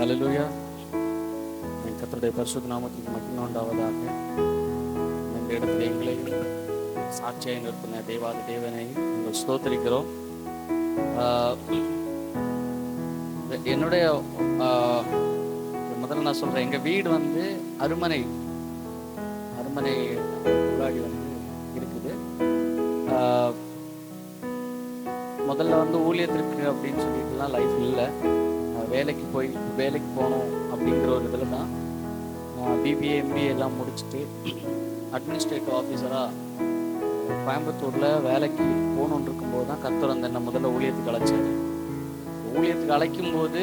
ஹல்லேலூயா. கர்த்தருடைய பரிசுத்த நாமத்துக்கு மகிமை உண்டாவதாக. இந்த இடத்துல எங்களை சாட்சியாக நிறுத்தின தேவாதி தேவனை நாங்கள் ஸ்தோத்திரிக்கிறோம். என்னுடைய முதல்ல நான் சொல்கிறேன், எங்கள் வீடு வந்து அருமனை முன்னாடி வந்து இருக்குது. முதல்ல வந்து ஊழியத்திற்கு அப்படின்னு சொல்லிட்டுலாம் லைஃப் இல்லை. வேலைக்கு போகணும் அப்படிங்கிற ஒரு இதில் தான் பிபிஏ எம்பிஏ எல்லாம் முடிச்சுட்டு அட்மினிஸ்ட்ரேட்டிவ் ஆஃபீஸராக கோயம்புத்தூரில் வேலைக்கு போகணுன்னு இருக்கும்போது தான் கர்த்தர் வந்து என்ன முதல்ல ஊழியத்துக்கு அழைச்சார். ஊழியத்துக்கு அழைக்கும் போது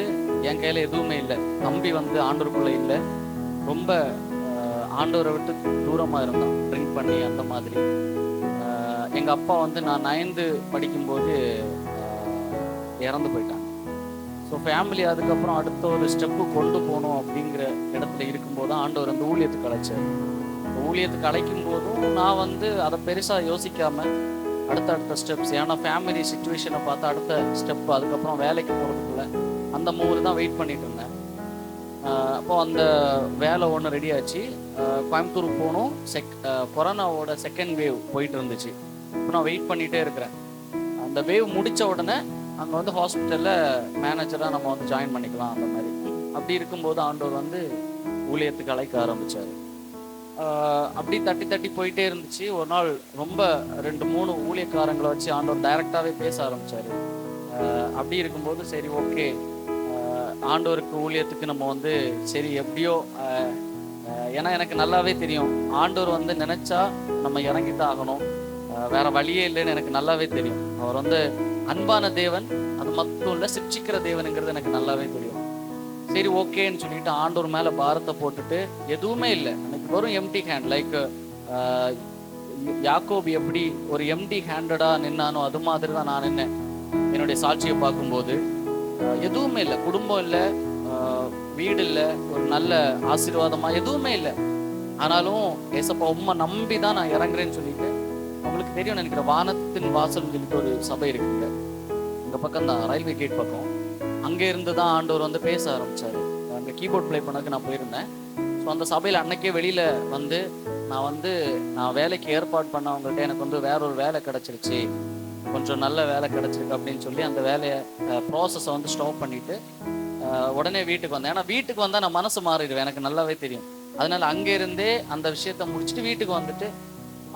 என் கையில் எதுவுமே இல்லை. தம்பி வந்து ஆண்டவருக்குள்ளே இல்லை, ரொம்ப ஆண்டவரை விட்டு தூரமாக இருந்தான், ட்ரிங்க் பண்ணி அந்த மாதிரி. எங்கள் அப்பா வந்து நான் 9th படிக்கும்போது இறந்து போயிட்டாங்க. ஸோ ஃபேமிலி அதுக்கப்புறம் அடுத்த ஒரு ஸ்டெப்பு கொண்டு போகணும் அப்படிங்கிற இடத்துல இருக்கும்போது தான் ஆண்டவர் வந்து ஊழியத்துக்கு அழைச்சார். ஊழியத்துக்கு அழைக்கும் போதும் நான் வந்து அதை பெருசாக யோசிக்காமல் அடுத்த ஸ்டெப்ஸ், ஏன்னா ஃபேமிலி சுச்சுவேஷனை பார்த்து அடுத்த ஸ்டெப்பு, அதுக்கப்புறம் வேலைக்கு போகிறதுக்குள்ள அந்த மூணு தான் வெயிட் பண்ணிட்டு இருந்தேன். அப்போது அந்த வேலை ஒன்று ரெடி ஆச்சு. கோயம்புத்தூர் போகணும். கொரோனாவோட செகண்ட் வேவ் போயிட்டு இருந்துச்சு. இப்போ நான் வெயிட் பண்ணிகிட்டே இருக்கிறேன். அந்த வேவ் முடித்த உடனே அங்கே வந்து ஹாஸ்பிட்டலில் மேனேஜராக நம்ம வந்து ஜாயின் பண்ணிக்கலாம் அந்த மாதிரி. அப்படி இருக்கும்போது ஆண்டவர் வந்து ஊழியத்துக்கு அழைக்க ஆரம்பித்தார். அப்படி தட்டி போயிட்டே இருந்துச்சு. ஒரு நாள் ரொம்ப 2-3 ஊழியக்காரங்களை வச்சு ஆண்டவர் டைரெக்டாகவே பேச ஆரம்பித்தார். அப்படி இருக்கும்போது சரி ஓகே, ஆண்டவருக்கு ஊழியத்துக்கு நம்ம வந்து சரி எப்படியோ, ஏன்னா எனக்கு நல்லாவே தெரியும் ஆண்டவர் வந்து நினச்சா நம்ம இறங்கித்தான் ஆகணும், வேற வழியே இல்லைன்னு எனக்கு நல்லாவே தெரியும். அவர் வந்து அன்பான தேவன், அது மட்டும் இல்லை சிக்ஷிக்கிற தேவனுங்கிறது எனக்கு நல்லாவே தெரியும். சரி ஓகேன்னு சொல்லிட்டு ஆண்டவர் மேலே பாரத்தை போட்டுட்டு எதுவுமே இல்லை. எனக்கு வெறும் எம்டி ஹேண்ட், லைக் யாக்கோபு எப்படி ஒரு எம்டி ஹேண்டடாக நின்னானோ அது மாதிரி தான் நான் நின்னேன். என்னுடைய சாட்சியை பார்க்கும்போது எதுவுமே இல்லை, குடும்பம் இல்லை, வீடு இல்லை, ஒரு நல்ல ஆசீர்வாதமாக எதுவுமே இல்லை. ஆனாலும் ஏசப்பா உம்மை நம்பி தான் நான் இறங்குறேன்னு சொல்லிட்டு, உங்களுக்கு தெரியும் நினைக்கிற வானத்தின் வாசல் சொல்லிட்டு ஒரு சபை இருக்குங்க, இந்த பக்கம் தான் ரயில்வே கேட் பக்கம். அங்கே இருந்து தான் ஆண்டவர் வந்து பேச ஆரம்பித்தார். அங்கே கீபோர்ட் ப்ளே பண்ணக்கு நான் போயிருந்தேன். ஸோ அந்த சபையில் அன்னைக்கே வெளியில் வந்து நான் வேலைக்கு ஏற்பாடு பண்ணவங்கள்ட்ட எனக்கு வந்து வேற ஒரு வேலை கிடச்சிருச்சு, கொஞ்சம் நல்ல வேலை கிடச்சிருக்கு அப்படின்னு சொல்லி அந்த வேலையை ப்ராசஸை வந்து ஸ்டாப் பண்ணிவிட்டு உடனே வீட்டுக்கு வந்தேன். ஏன்னா வீட்டுக்கு வந்தால் நான் மனசு மாறிடுவேன், எனக்கு நல்லாவே தெரியும். அதனால் அங்கே இருந்தே அந்த விஷயத்த முடிச்சுட்டு வீட்டுக்கு வந்துட்டு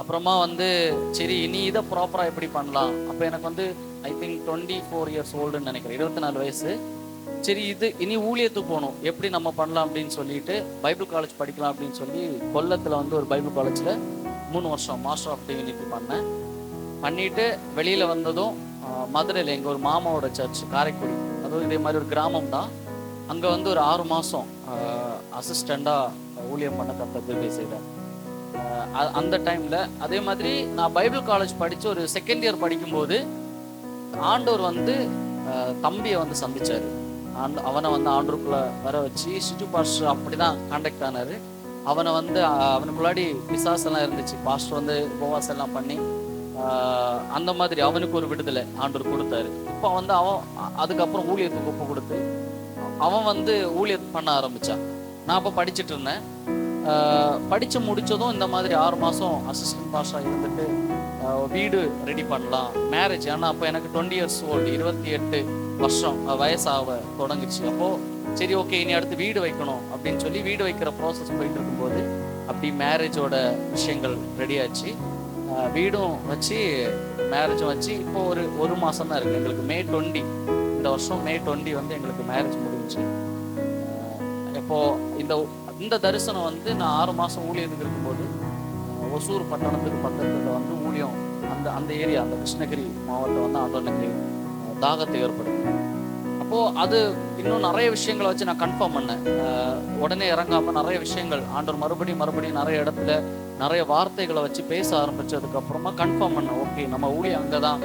அப்புறமா வந்து சரி இனி இதை ப்ராப்பராக எப்படி பண்ணலாம். அப்போ எனக்கு வந்து ஐ திங்க் 24 years ஓல்டுன்னு நினைக்கிறேன், 24 வயசு. சரி இது இனி ஊழியத்துக்கு போகணும், எப்படி நம்ம பண்ணலாம் அப்படின்னு சொல்லிட்டு பைபிள் காலேஜ் படிக்கலாம் அப்படின்னு சொல்லி கொல்லத்தில் வந்து ஒரு பைபிள் காலேஜில் 3 வருஷம் மாஸ்டர் ஆஃப் டிவினிட்டி பண்ணேன். பண்ணிட்டு வெளியில் வந்ததும் மதுரையில் எங்கள் ஒரு மாமாவோட சர்ச் காரைக்குடி, அதுவும் இதே மாதிரி ஒரு கிராமம் தான், அங்கே வந்து ஒரு 6 மாதம் அசிஸ்டண்டாக ஊழியம் பண்ண கற்றுக்க செய்தேன். அந்த டைமில் அதே மாதிரி நான் பைபிள் காலேஜ் படித்து ஒரு 2nd year படிக்கும்போது ஆண்டவர் வந்து தம்பியை வந்து சந்திச்சார். அவனை வந்து ஆண்டவருக்குள்ளே வர வச்சு சிட்டு பாஸ்டர் அப்படி தான் கான்டாக்ட் ஆனார். அவனை வந்து அவனுக்கு முன்னாடி பிசாசெல்லாம் இருந்துச்சு, பாஸ்டர் வந்து உபவாசம் எல்லாம் பண்ணி அந்த மாதிரி அவனுக்கு ஒரு விடுதலை ஆண்டவர் கொடுத்தாரு. இப்போ வந்து அவன் அதுக்கப்புறம் ஊழியத்துக்கு ஒப்பு கொடுத்து அவன் வந்து ஊழியத்து பண்ண ஆரம்பித்தான். நான் அப்போ படிச்சுட்டு இருந்தேன். படித்து முடித்ததும் இந்த மாதிரி 6 மாதம் அசிஸ்டன்ட் பாஸ்டராக இருந்துட்டு வீடு ரெடி பண்ணலாம், மேரேஜ். ஆனால் அப்போ எனக்கு 20 years ஓல்டு, 28 வருஷம் வயசாக தொடங்குச்சு. அப்போது சரி ஓகே இனி அடுத்து வீடு வைக்கணும் அப்படின்னு சொல்லி வீடு வைக்கிற ப்ராசஸ் போயிட்டு இருக்கும்போது அப்படி மேரேஜோட விஷயங்கள் ரெடி ஆச்சு. வீடும் வச்சு மேரேஜும் வச்சு இப்போ ஒரு மாதம் தான் இருக்குது எங்களுக்கு. May 20 இந்த வருஷம் May 20 வந்து எங்களுக்கு மேரேஜ் முடிஞ்சிச்சு. இப்போது இந்த தரிசனம் வந்து நான் 6 மாதம் ஊழியத்துக்கு இருக்கும்போது ஒசூர் பட்டணத்துக்கு பக்கத்தில் வந்து ஊழியம் அந்த ஏரியா, அந்த கிருஷ்ணகிரி மாவட்டம் வந்து ஆண்டவனுக்கு தாகத்தை ஏற்படுத்தினேன். அப்போது அது இன்னும் நிறைய விஷயங்களை வச்சு நான் கன்ஃபார்ம் பண்ணேன். உடனே இறங்காமல் நிறைய விஷயங்கள் ஆண்டவர் மறுபடியும் நிறைய இடத்துல நிறைய வார்த்தைகளை வச்சு பேச ஆரம்பித்ததுக்கப்புறமா கன்ஃபார்ம் பண்ணேன், ஓகே நம்ம ஊழியம் அங்கே தான்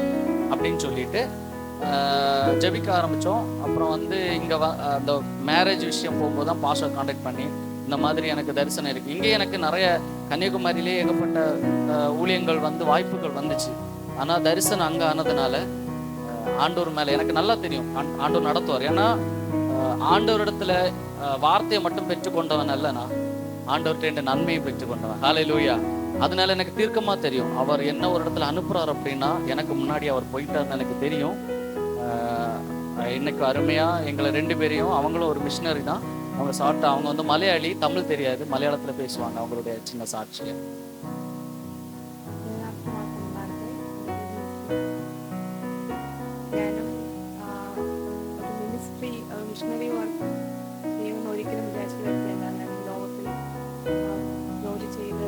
அப்படின்னு சொல்லிட்டு ஜெபிக்க ஆரம்பித்தோம். அப்புறம் வந்து இங்கே அந்த மேரேஜ் விஷயம் போகும்போது தான் பாஸ்டர் கான்டாக்ட் பண்ணி இந்த மாதிரி எனக்கு தரிசனம் இருக்குது. இங்கே எனக்கு நிறைய கன்னியாகுமரியிலே ஏகப்பட்ட ஊழியங்கள் வந்து வாய்ப்புகள் வந்துச்சு. ஆனால் தரிசனம் அங்கே ஆனதுனால ஆண்டவர் மேலே எனக்கு நல்லா தெரியும் ஆண்டவர் நடத்துவார். ஏன்னா ஆண்டவரிடத்துல வார்த்தையை மட்டும் பெற்றுக்கொண்டவன் அல்ல, நான் ஆண்டவர்கிட்ட நன்மையை பெற்றுக்கொண்டவன். ஹல்லேலூயா. அதனால எனக்கு தீர்க்கமா தெரியும், அவர் என்ன ஒரு இடத்துல அனுப்புறாரு அப்படின்னா எனக்கு முன்னாடி அவர் போயிட்டாருன்னு எனக்கு தெரியும். இன்னைக்கு அருமையா எங்களை 2 பேரையும், அவங்களும் ஒரு மிஷினரி தான், அவங்க சாப்பிட்டா, அவங்க வந்து மலையாளி, தமிழ் தெரியாது, மலையாளத்துல பேசுவாங்க. அவங்களுடைய சின்ன சாட்சியை മിഷണറി വർക്ക് ചെയ്യുമെന്ന് ഒരിക്കലും വിചാരിച്ചിട്ടില്ല. ഞാൻ ലോകത്തിൽ ജോലി ചെയ്ത്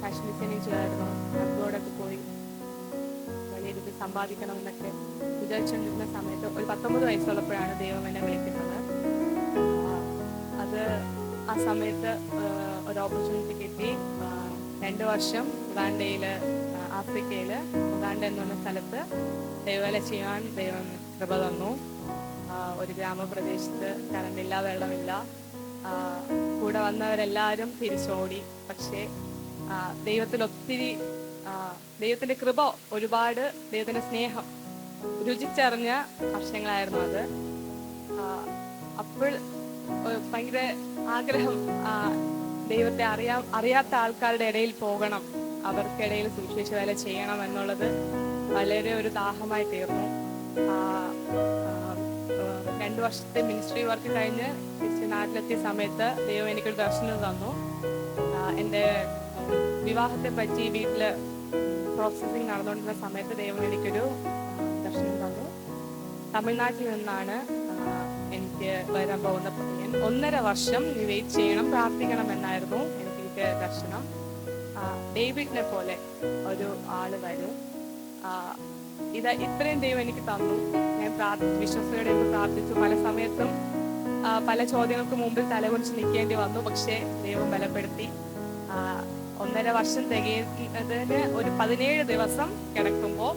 ഫാഷൻ ഡിസൈനിങ് ചെയ്തായിരുന്നു. അബ്രോഡൊക്കെ പോയി വലിയ രീതിയിൽ സമ്പാദിക്കണമെന്നൊക്കെ വിചാരിച്ചുകൊണ്ടിരുന്ന സമയത്ത് ഒരു 19 വയസ്സുള്ളപ്പോഴാണ് ദൈവം എന്നെ വിളിക്കുന്നത്. അത് ആ സമയത്ത് ഒരു ഓപ്പർച്യൂണിറ്റി കിട്ടി. 2 വർഷം ഉഗാണ്ടയിൽ, ആഫ്രിക്കയിൽ ഉഗാണ്ട എന്ന് പറഞ്ഞ സ്ഥലത്ത് ദൈവവേല ചെയ്യാൻ ദൈവം കൃപ തന്നു. ഒരു ഗ്രാമപ്രദേശത്ത് കറണ്ടില്ല, വെള്ളമില്ല. കൂടെ വന്നവരെല്ലാവരും തിരിച്ചോടി. പക്ഷേ ദൈവത്തിൽ ഒത്തിരി, ദൈവത്തിന്റെ കൃപ, ഒരുപാട് ദൈവത്തിന്റെ സ്നേഹം രുചിച്ചറിഞ്ഞ വർഷങ്ങളായിരുന്നു അത്. അപ്പോൾ ഭയങ്കര ആഗ്രഹം, ദൈവത്തെ അറിയാത്ത ആൾക്കാരുടെ ഇടയിൽ പോകണം, അവർക്കിടയിൽ സുവിശേഷ വേല ചെയ്യണം എന്നുള്ളത് വളരെ ഒരു ദാഹമായി തീർന്നു. 2 വർഷത്തെ മിനിസ്ട്രി വർക്ക് കഴിഞ്ഞ് തിരിച്ച് നാട്ടിലെത്തിയ സമയത്ത് ദൈവം എനിക്കൊരു ദർശനം തന്നു. എൻ്റെ വിവാഹത്തെ പറ്റി വീട്ടിൽ പ്രോസസ്സിങ് നടന്നുകൊണ്ടിരുന്ന സമയത്ത് ദൈവം എനിക്കൊരു ദർശനം തന്നു. തമിഴ്നാട്ടിൽ നിന്നാണ് എനിക്ക് വരാൻ പോകുന്ന പയ്യൻ. 1.5 വർഷം നീ വെയിറ്റ് ചെയ്യണം, പ്രാർത്ഥിക്കണം എന്നായിരുന്നു എനിക്ക് ദർശനം. ഡേവിഡിനെ പോലെ ഒരു ആള് വരും. ഇത്രയും ദൈവം എനിക്ക് തന്നു. ഞാൻ വിശ്വസതയോടെ പ്രാർത്ഥിച്ചു. പല സമയത്തും പല ചോദ്യങ്ങൾക്ക് മുമ്പിൽ തലകുനിച്ച് നിൽക്കേണ്ടി വന്നു. പക്ഷേ ദൈവം ബലപ്പെടുത്തി. 1.5 വർഷം തികയുന്നതിന് ഒരു 17 ദിവസം കിടക്കുമ്പോൾ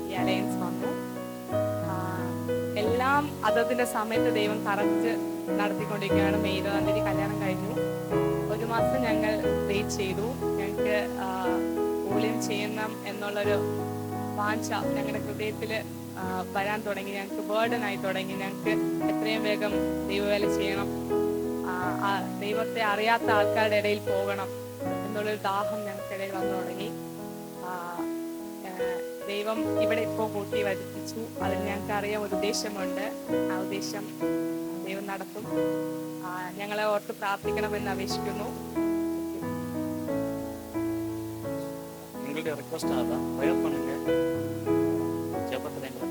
ഈ അലയൻസ് വന്നു. എല്ലാം അതതിന്റെ സമയത്ത് ദൈവം കറക്റ്റ് നടത്തിക്കൊണ്ടിരിക്കുകയാണ്. മെയ് 20 തീയതി കല്യാണം കഴിഞ്ഞു. 1 മാസം ഞങ്ങൾ വെയിറ്റ് ചെയ്തു. ഞങ്ങൾക്ക് ഊഴിയം ചെയ്യണം എന്നുള്ളൊരു വാഞ്ച ഞങ്ങളുടെ ഹൃദയത്തിൽ വരാൻ തുടങ്ങി. ഞങ്ങൾക്ക് ബേർഡനായി തുടങ്ങി. ഞങ്ങൾക്ക് എത്രയും വേഗം ദൈവവേല ചെയ്യണം, ദൈവത്തെ അറിയാത്ത ആൾക്കാരുടെ ഇടയിൽ പോകണം എന്നുള്ളൊരു ദാഹം ഞങ്ങൾക്കിടയിൽ വന്നു തുടങ്ങി. ദൈവം ഇവിടെ ഇപ്പോൾ കൂട്ടി വരുത്തിച്ചു. അതിന് ഞങ്ങൾക്ക് അറിയാൻ ഒരു ഉദ്ദേശമുണ്ട്. ആ ഉദ്ദേശം ദൈവം നടത്തും. ഞങ്ങളെ ഓർത്ത് പ്രാർത്ഥിക്കണമെന്ന് അപേക്ഷിക്കുന്നു. റിക്വസ്റ്റ് ஆதான் ப்ரேயர் பண்ணுங்க, ஜெபத்துல எங்களை